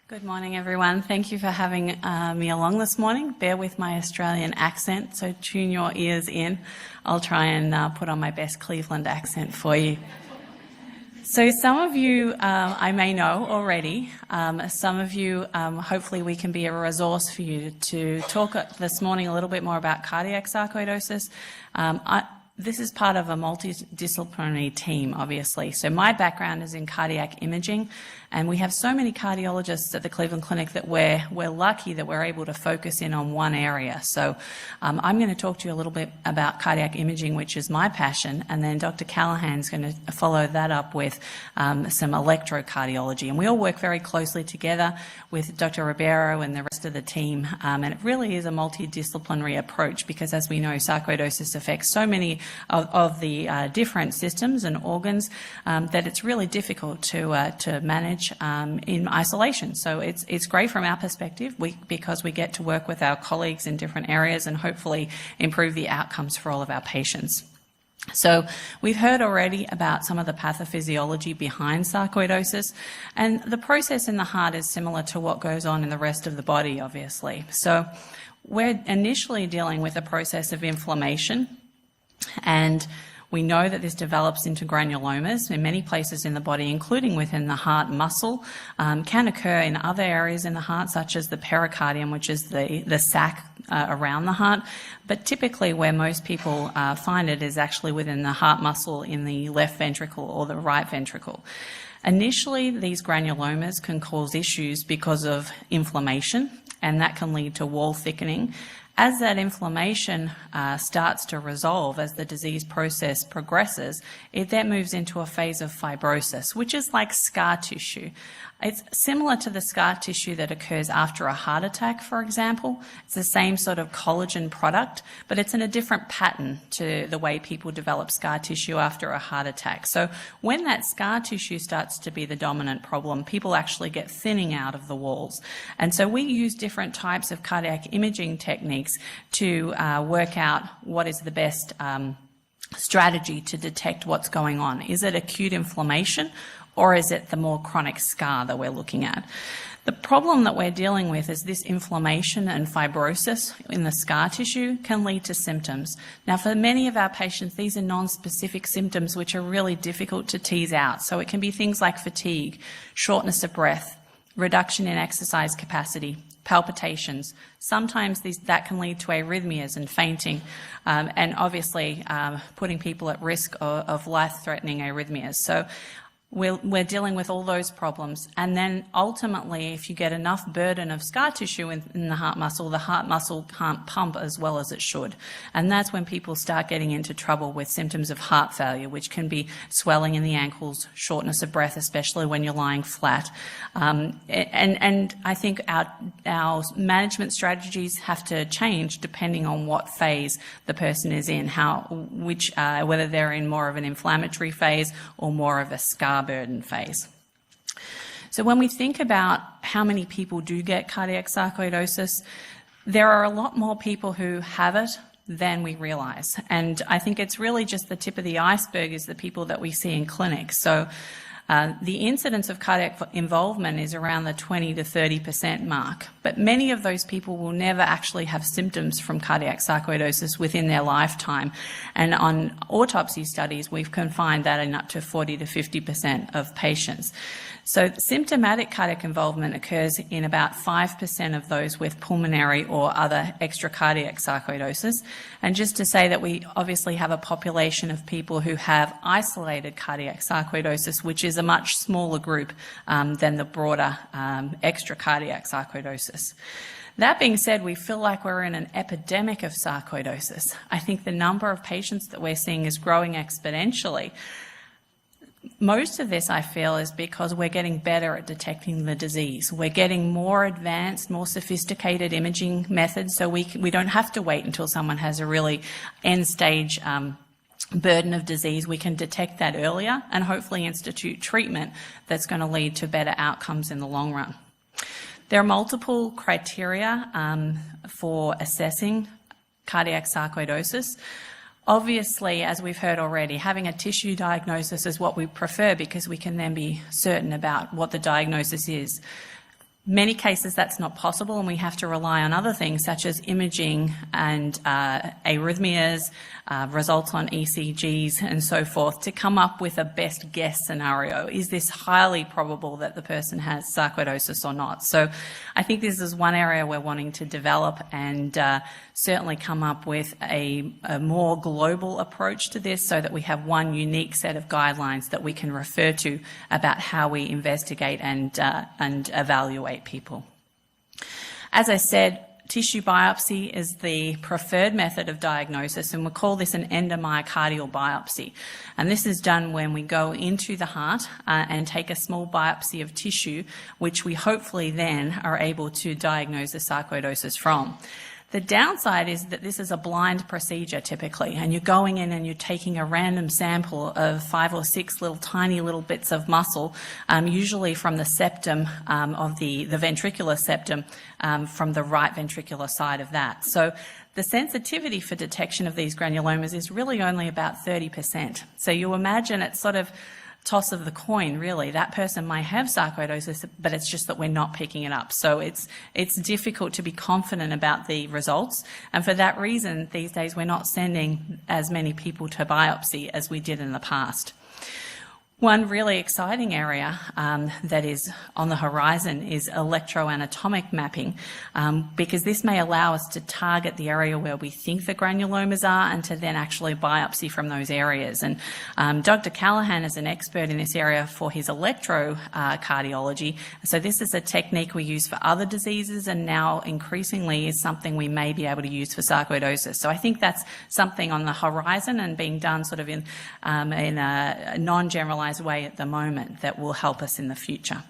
Good morning, everyone. Thank you for having me along this morning. Bear with my Australian accent, so tune your ears in. I'll try and put on my best Cleveland accent for you. So some of you I may know already. Some of you, hopefully we can be a resource for you to talk this morning a little bit more about cardiac sarcoidosis. This is part of a multidisciplinary team, obviously. So my background is in cardiac imaging, and we have so many cardiologists at the Cleveland Clinic that we're lucky that we're able to focus in on one area. So I'm going to talk to you a little bit about cardiac imaging, which is my passion, and then Dr. Callahan's going to follow that up with some electrocardiology. And we all work very closely together with Dr. Ribeiro and the rest of the team, and it really is a multidisciplinary approach because, as we know, sarcoidosis affects so many of the different systems and organs that it's really difficult to manage in isolation. So it's great from our perspective because we get to work with our colleagues in different areas and hopefully improve the outcomes for all of our patients. So we've heard already about some of the pathophysiology behind sarcoidosis, and the process in the heart is similar to what goes on in the rest of the body, obviously. So we're initially dealing with a process of inflammation, and we know that this develops into granulomas in many places in the body, including within the heart muscle, can occur in other areas in the heart, such as the pericardium, which is the sac around the heart. But typically where most people find it is actually within the heart muscle in the left ventricle or the right ventricle. Initially, these granulomas can cause issues because of inflammation, and that can lead to wall thickening. As that inflammation starts to resolve, as the disease process progresses, it then moves into a phase of fibrosis, which is like scar tissue. It's similar to the scar tissue that occurs after a heart attack, for example. It's the same sort of collagen product, but it's in a different pattern to the way people develop scar tissue after a heart attack. So when that scar tissue starts to be the dominant problem, people actually get thinning out of the walls. And so we use different types of cardiac imaging techniques to work out what is the best strategy to detect what's going on. Is it acute inflammation, or is it the more chronic scar that we're looking at? The problem that we're dealing with is this inflammation and fibrosis in the scar tissue can lead to symptoms. Now, for many of our patients, these are non-specific symptoms which are really difficult to tease out. So it can be things like fatigue, shortness of breath, reduction in exercise capacity, palpitations. Sometimes that can lead to arrhythmias and fainting, and obviously putting people at risk of life-threatening arrhythmias. So we're dealing with all those problems. And then ultimately, if you get enough burden of scar tissue in the heart muscle can't pump as well as it should. And that's when people start getting into trouble with symptoms of heart failure, which can be swelling in the ankles, shortness of breath, especially when you're lying flat. And I think our management strategies have to change depending on what phase the person is in, whether they're in more of an inflammatory phase or more of a scar burden phase. So when we think about how many people do get cardiac sarcoidosis, there are a lot more people who have it than we realize. And I think it's really just the tip of the iceberg is the people that we see in clinics. So the incidence of cardiac involvement is around the 20 to 30% mark, but many of those people will never actually have symptoms from cardiac sarcoidosis within their lifetime. And on autopsy studies, we can find that in up to 40 to 50% of patients. So symptomatic cardiac involvement occurs in about 5% of those with pulmonary or other extracardiac sarcoidosis. And just to say that we obviously have a population of people who have isolated cardiac sarcoidosis, which is a much smaller group than the broader extracardiac sarcoidosis. That being said, we feel like we're in an epidemic of sarcoidosis. I think the number of patients that we're seeing is growing exponentially. Most of this, I feel, is because we're getting better at detecting the disease. We're getting more advanced, more sophisticated imaging methods, so we don't have to wait until someone has a really end-stage burden of disease. We can detect that earlier and hopefully institute treatment that's going to lead to better outcomes in the long run. There are multiple criteria for assessing cardiac sarcoidosis. Obviously, as we've heard already, having a tissue diagnosis is what we prefer because we can then be certain about what the diagnosis is. Many cases that's not possible, and we have to rely on other things such as imaging and arrhythmias, results on ECGs and so forth to come up with a best guess scenario. Is this highly probable that the person has sarcoidosis or not? So I think this is one area we're wanting to develop and certainly come up with a more global approach to this so that we have one unique set of guidelines that we can refer to about how we investigate and evaluate people. As I said, tissue biopsy is the preferred method of diagnosis, and we call this an endomyocardial biopsy. And this is done when we go into the heart and take a small biopsy of tissue, which we hopefully then are able to diagnose the sarcoidosis from. The downside is that this is a blind procedure typically, and you're going in and you're taking a random sample of 5 or 6 tiny little bits of muscle, usually from the septum of the ventricular septum, from the right ventricular side of that. So the sensitivity for detection of these granulomas is really only about 30%. So you imagine it's sort of toss of the coin, really. That person might have sarcoidosis, but it's just that we're not picking it up. So it's difficult to be confident about the results. And for that reason, these days, we're not sending as many people to biopsy as we did in the past. One really exciting area that is on the horizon is electroanatomic mapping, because this may allow us to target the area where we think the granulomas are and to then actually biopsy from those areas. And Dr. Callahan is an expert in this area for his electro cardiology. So this is a technique we use for other diseases, and now increasingly is something we may be able to use for sarcoidosis. So I think that's something on the horizon and being done sort of in a non-generalized way at the moment that will help us in the future.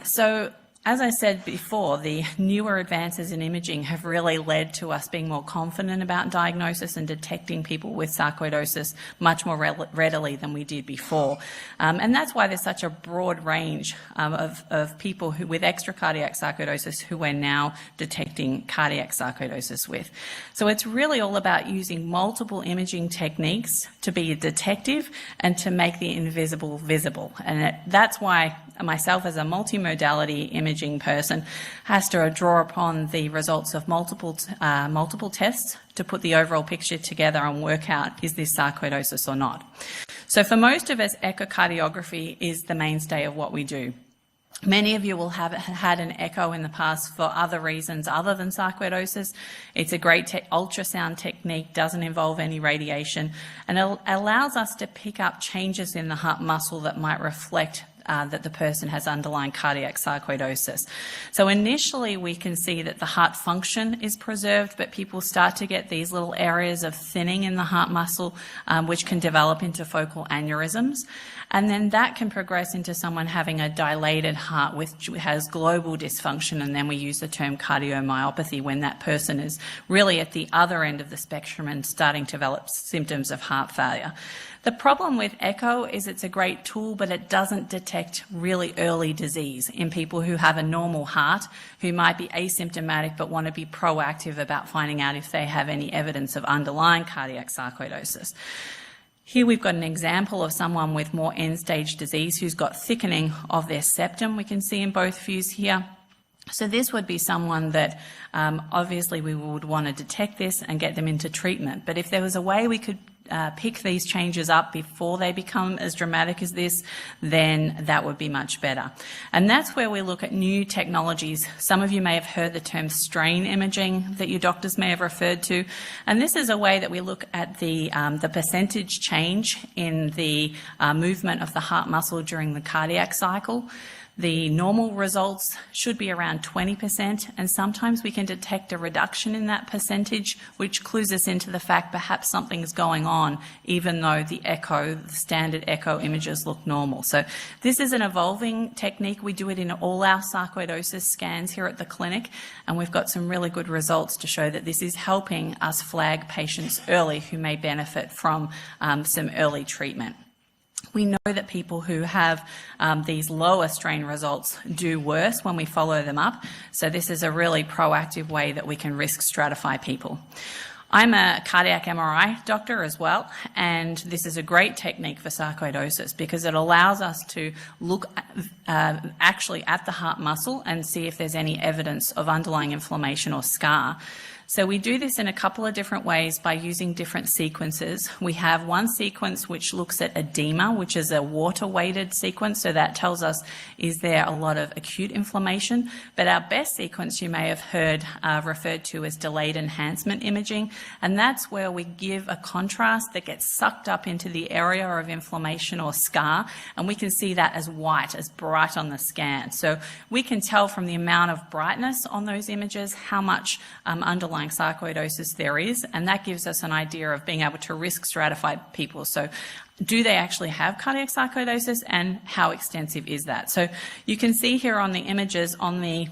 So as I said before, the newer advances in imaging have really led to us being more confident about diagnosis and detecting people with sarcoidosis much more readily than we did before. And that's why there's such a broad range of people who with extracardiac sarcoidosis who we're now detecting cardiac sarcoidosis with. So it's really all about using multiple imaging techniques to be a detective and to make the invisible visible. And that's why myself as a multimodality imaging person has to draw upon the results of multiple tests to put the overall picture together and work out, is this sarcoidosis or not? So for most of us, echocardiography is the mainstay of what we do. Many of you will have had an echo in the past for other reasons other than sarcoidosis. It's a great ultrasound technique, doesn't involve any radiation, and it allows us to pick up changes in the heart muscle that might reflect that the person has underlying cardiac sarcoidosis. So initially we can see that the heart function is preserved, but people start to get these little areas of thinning in the heart muscle, which can develop into focal aneurysms. And then that can progress into someone having a dilated heart which has global dysfunction, and then we use the term cardiomyopathy when that person is really at the other end of the spectrum and starting to develop symptoms of heart failure. The problem with echo is it's a great tool, but it doesn't detect really early disease in people who have a normal heart, who might be asymptomatic but want to be proactive about finding out if they have any evidence of underlying cardiac sarcoidosis. Here we've got an example of someone with more end-stage disease who's got thickening of their septum, we can see in both views here. So this would be someone that obviously we would want to detect this and get them into treatment. But if there was a way we could pick these changes up before they become as dramatic as this, then that would be much better. And that's where we look at new technologies. Some of you may have heard the term strain imaging that your doctors may have referred to. And this is a way that we look at the percentage change in the movement of the heart muscle during the cardiac cycle. The normal results should be around 20%, and sometimes we can detect a reduction in that percentage, which clues us into the fact perhaps something's going on, even though the standard echo images look normal. So this is an evolving technique. We do it in all our sarcoidosis scans here at the clinic, and we've got some really good results to show that this is helping us flag patients early who may benefit from some early treatment. We know that people who have these lower strain results do worse when we follow them up. So this is a really proactive way that we can risk stratify people. I'm a cardiac MRI doctor as well, and this is a great technique for sarcoidosis because it allows us to look actually at the heart muscle and see if there's any evidence of underlying inflammation or scar. So we do this in a couple of different ways by using different sequences. We have one sequence which looks at edema, which is a water-weighted sequence, so that tells us is there a lot of acute inflammation. But our best sequence you may have heard referred to as delayed enhancement imaging, and that's where we give a contrast that gets sucked up into the area of inflammation or scar, and we can see that as white, as bright on the scan. So we can tell from the amount of brightness on those images how much underlying sarcoidosis there is, and that gives us an idea of being able to risk stratify people. So do they actually have cardiac sarcoidosis, and how extensive is that? So you can see here on the images on the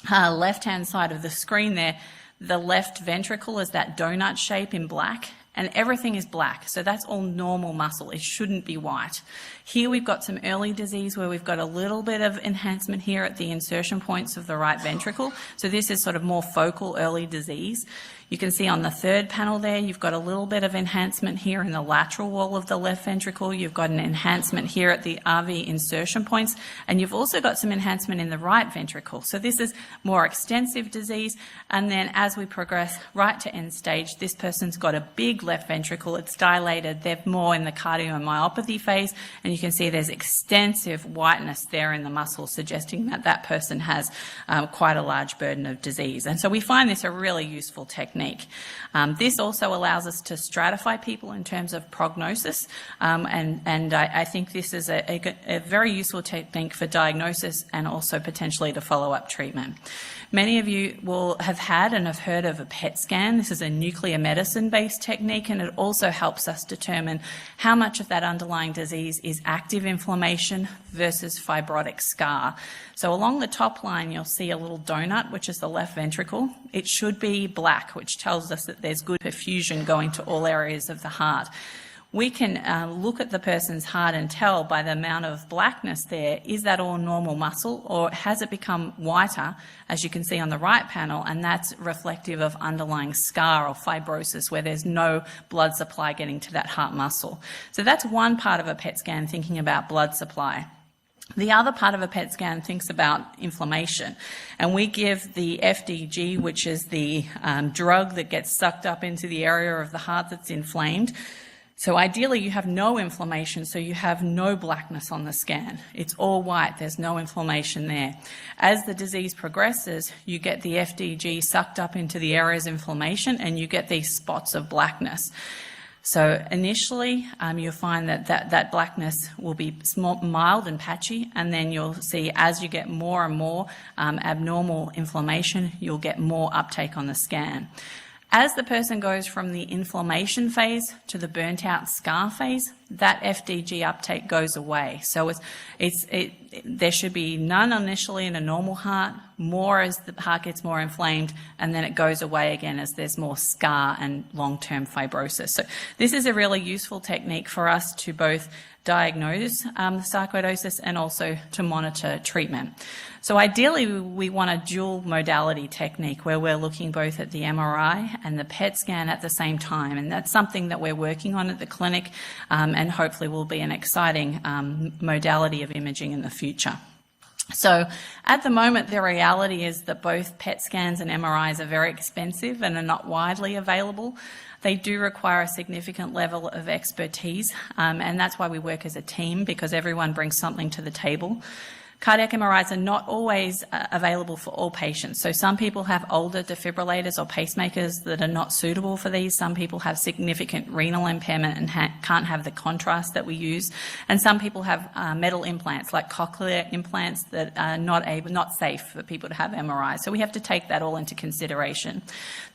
left-hand side of the screen there, the left ventricle is that donut shape in black, and everything is black. So that's all normal muscle. It shouldn't be white. Here we've got some early disease where we've got a little bit of enhancement here at the insertion points of the right ventricle. So this is sort of more focal early disease. You can see on the third panel there, you've got a little bit of enhancement here in the lateral wall of the left ventricle. You've got an enhancement here at the RV insertion points, and you've also got some enhancement in the right ventricle. So this is more extensive disease. And then as we progress right to end stage, this person's got a big left ventricle. It's dilated. They're more in the cardiomyopathy phase, and you can see there's extensive whiteness there in the muscle, suggesting that that person has quite a large burden of disease. And so we find this a really useful technique. This also allows us to stratify people in terms of prognosis, and I think this is a very useful technique for diagnosis and also potentially to follow up treatment. Many of you will have had and have heard of a PET scan. This is a nuclear medicine-based technique, and it also helps us determine how much of that underlying disease is active inflammation versus fibrotic scar. So along the top line, you'll see a little donut, which is the left ventricle. It should be black, which tells us that there's good perfusion going to all areas of the heart. We can look at the person's heart and tell by the amount of blackness there, is that all normal muscle, or has it become whiter, as you can see on the right panel, and that's reflective of underlying scar or fibrosis where there's no blood supply getting to that heart muscle. So that's one part of a PET scan, thinking about blood supply. The other part of a PET scan thinks about inflammation, and we give the FDG, which is the drug that gets sucked up into the area of the heart that's inflamed. So ideally you have no inflammation, so you have no blackness on the scan. It's all white, there's no inflammation there. As the disease progresses, you get the FDG sucked up into the areas of inflammation and you get these spots of blackness. So initially, you'll find that blackness will be mild and patchy, and then you'll see as you get more and more abnormal inflammation, you'll get more uptake on the scan. As the person goes from the inflammation phase to the burnt out scar phase, that FDG uptake goes away. So there should be none initially in a normal heart, more as the heart gets more inflamed, and then it goes away again as there's more scar and long-term fibrosis. So this is a really useful technique for us to both diagnose sarcoidosis and also to monitor treatment. So ideally we want a dual modality technique where we're looking both at the MRI and the PET scan at the same time, and that's something that we're working on at the clinic and hopefully will be an exciting modality of imaging in the future. So at the moment, the reality is that both PET scans and MRIs are very expensive and are not widely available. They do require a significant level of expertise, and that's why we work as a team, because everyone brings something to the table. Cardiac MRIs are not always available for all patients. So some people have older defibrillators or pacemakers that are not suitable for these. Some people have significant renal impairment and can't have the contrast that we use. And some people have metal implants, like cochlear implants, that are not safe for people to have MRIs. So we have to take that all into consideration.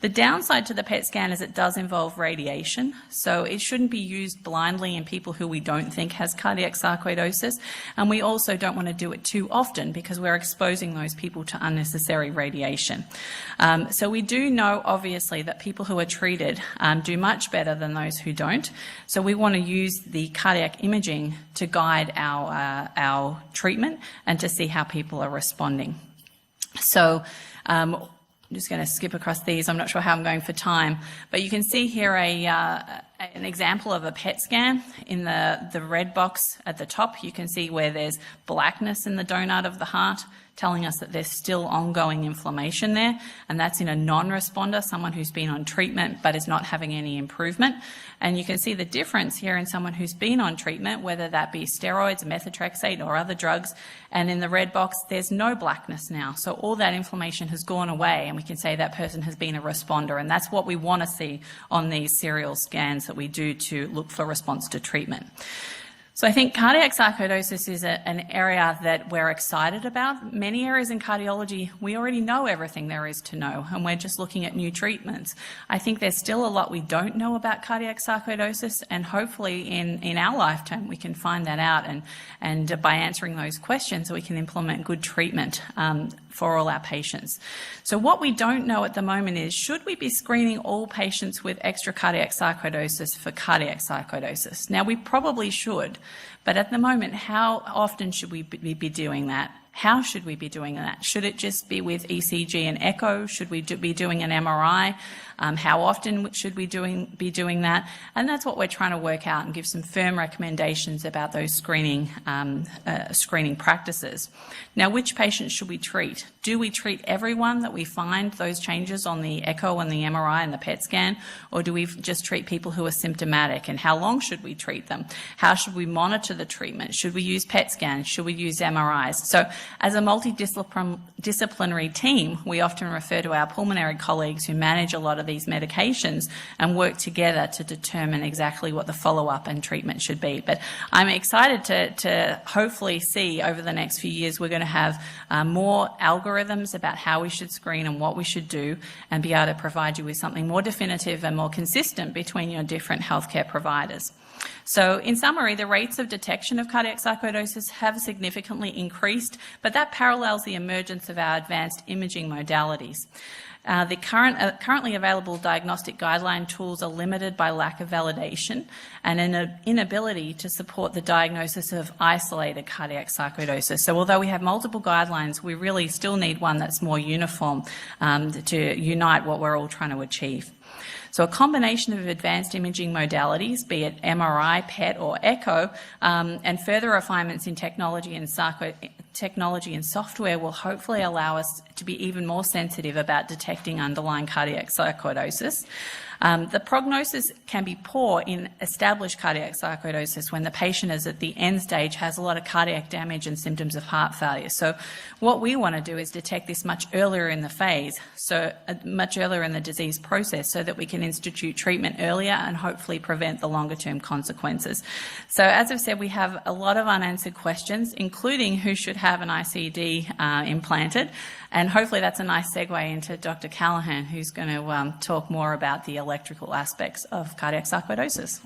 The downside to the PET scan is it does involve radiation. So it shouldn't be used blindly in people who we don't think has cardiac sarcoidosis. And we also don't want to do it too often because we're exposing those people to unnecessary radiation. So we do know, obviously, that people who are treated do much better than those who don't. So we want to use the cardiac imaging to guide our treatment and to see how people are responding. So just going to skip across these. I'm not sure how I'm going for time, but you can see here an example of a PET scan. In the red box at the top, you can see where there's blackness in the donut of the heart, telling us that there's still ongoing inflammation there, and that's in a non-responder, someone who's been on treatment but is not having any improvement. And you can see the difference here in someone who's been on treatment, whether that be steroids, methotrexate, or other drugs, and in the red box, there's no blackness now. So all that inflammation has gone away, and we can say that person has been a responder, and that's what we want to see on these serial scans that we do to look for response to treatment. So I think cardiac sarcoidosis is an area that we're excited about. Many areas in cardiology, we already know everything there is to know, and we're just looking at new treatments. I think there's still a lot we don't know about cardiac sarcoidosis, and hopefully in our lifetime we can find that out, and by answering those questions we can implement good treatment for all our patients. So what we don't know at the moment is, should we be screening all patients with extracardiac sarcoidosis for cardiac sarcoidosis? Now, we probably should, but at the moment, how often should we be doing that? How should we be doing that? Should it just be with ECG and echo? Should we be doing an MRI? How often should we be doing that? And that's what we're trying to work out and give some firm recommendations about those screening practices. Now, which patients should we treat? Do we treat everyone that we find those changes on the echo and the MRI and the PET scan, or do we just treat people who are symptomatic? And how long should we treat them? How should we monitor the treatment? Should we use PET scans? Should we use MRIs? So as a multidisciplinary team, we often refer to our pulmonary colleagues who manage a lot of these medications and work together to determine exactly what the follow-up and treatment should be. But I'm excited to hopefully see over the next few years we're going to have more algorithms about how we should screen and what we should do, and be able to provide you with something more definitive and more consistent between your different healthcare providers. So in summary, the rates of detection of cardiac sarcoidosis have significantly increased, but that parallels the emergence of our advanced imaging modalities. The currently available diagnostic guideline tools are limited by lack of validation and an inability to support the diagnosis of isolated cardiac sarcoidosis. So although we have multiple guidelines, we really still need one that's more uniform to unite what we're all trying to achieve. So a combination of advanced imaging modalities, be it MRI, PET or echo, and further refinements in technology and software will hopefully allow us to be even more sensitive about detecting underlying cardiac sarcoidosis. The prognosis can be poor in established cardiac sarcoidosis when the patient is at the end stage, has a lot of cardiac damage and symptoms of heart failure. So what we want to do is detect this much earlier in the phase, so much earlier in the disease process, so that we can institute treatment earlier and hopefully prevent the longer term consequences. So as I've said, we have a lot of unanswered questions, including who should have an ICD implanted. And hopefully that's a nice segue into Dr. Callahan, who's going to talk more about the electrical aspects of cardiac sarcoidosis.